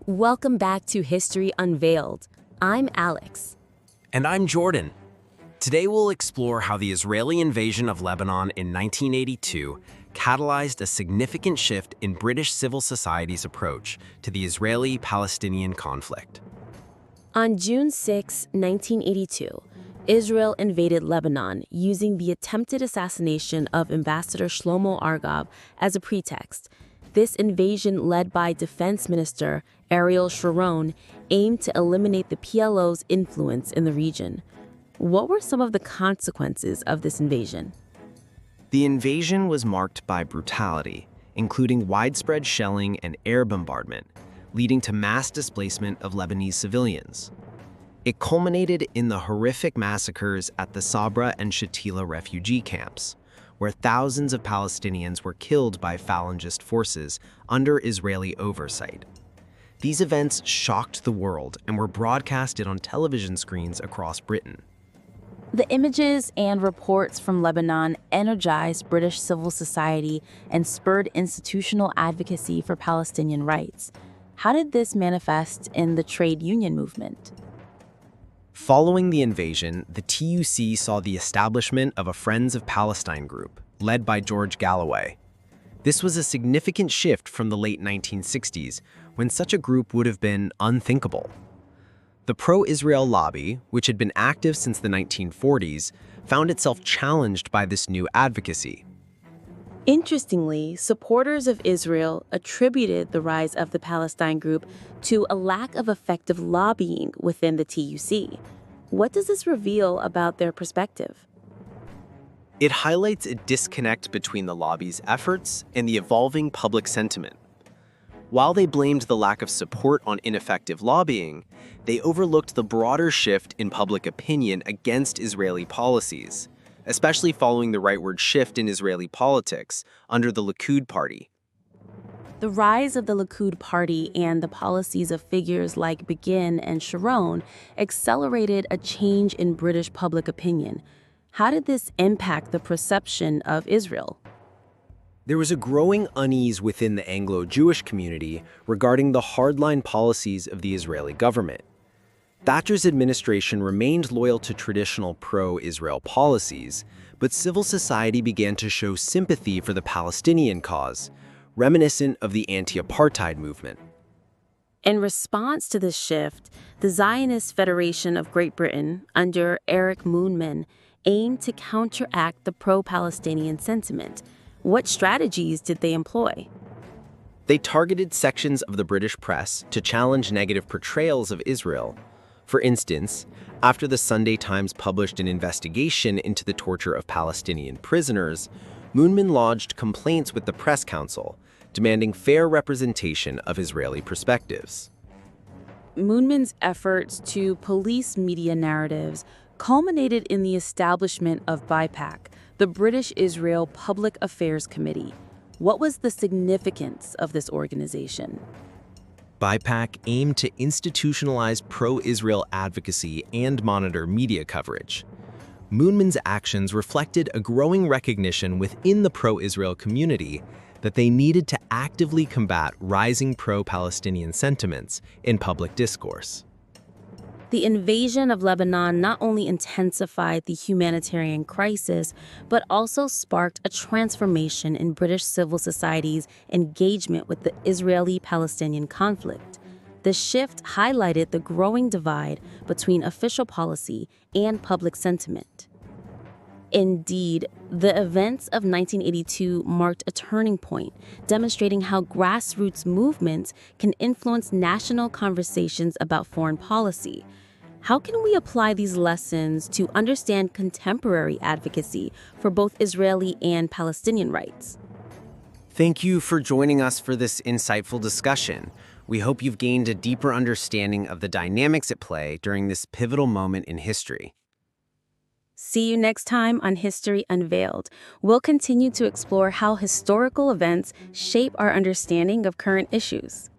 Welcome back to History Unveiled. I'm Alex. And I'm Jordan. Today we'll explore how the Israeli invasion of Lebanon in 1982 catalyzed a significant shift in British civil society's approach to the Israeli-Palestinian conflict. On June 6, 1982, Israel invaded Lebanon using the attempted assassination of Ambassador Shlomo Argov as a pretext. This invasion, led by Defense Minister Ariel Sharon, aimed to eliminate the PLO's influence in the region. What were some of the consequences of this invasion? The invasion was marked by brutality, including widespread shelling and air bombardment, leading to mass displacement of Lebanese civilians. It culminated in the horrific massacres at the Sabra and Shatila refugee camps, where thousands of Palestinians were killed by Phalangist forces under Israeli oversight. These events shocked the world and were broadcasted on television screens across Britain. The images and reports from Lebanon energized British civil society and spurred institutional advocacy for Palestinian rights. How did this manifest in the trade union movement? Following the invasion, the TUC saw the establishment of a Friends of Palestine group, led by George Galloway. This was a significant shift from the late 1960s, when such a group would have been unthinkable. The pro-Israel lobby, which had been active since the 1940s, found itself challenged by this new advocacy. Interestingly, supporters of Israel attributed the rise of the Palestine group to a lack of effective lobbying within the TUC. What does this reveal about their perspective? It highlights a disconnect between the lobby's efforts and the evolving public sentiment. While they blamed the lack of support on ineffective lobbying, they overlooked the broader shift in public opinion against Israeli policies, especially following the rightward shift in Israeli politics under the Likud party. The rise of the Likud party and the policies of figures like Begin and Sharon accelerated a change in British public opinion. How did this impact the perception of Israel? There was a growing unease within the Anglo-Jewish community regarding the hardline policies of the Israeli government. Thatcher's administration remained loyal to traditional pro-Israel policies, but civil society began to show sympathy for the Palestinian cause, reminiscent of the anti-apartheid movement. In response to this shift, the Zionist Federation of Great Britain, under Eric Moonman, aimed to counteract the pro-Palestinian sentiment. What strategies did they employ? They targeted sections of the British press to challenge negative portrayals of Israel. For instance, after the Sunday Times published an investigation into the torture of Palestinian prisoners, Moonman lodged complaints with the Press Council, demanding fair representation of Israeli perspectives. Moonman's efforts to police media narratives culminated in the establishment of BIPAC, the British Israel Public Affairs Committee. What was the significance of this organization? BIPAC aimed to institutionalize pro-Israel advocacy and monitor media coverage. Moonman's actions reflected a growing recognition within the pro-Israel community that they needed to actively combat rising pro-Palestinian sentiments in public discourse. The invasion of Lebanon not only intensified the humanitarian crisis, but also sparked a transformation in British civil society's engagement with the Israeli-Palestinian conflict. The shift highlighted the growing divide between official policy and public sentiment. Indeed, the events of 1982 marked a turning point, demonstrating how grassroots movements can influence national conversations about foreign policy. How can we apply these lessons to understand contemporary advocacy for both Israeli and Palestinian rights? Thank you for joining us for this insightful discussion. We hope you've gained a deeper understanding of the dynamics at play during this pivotal moment in history. See you next time on History Unveiled. We'll continue to explore how historical events shape our understanding of current issues.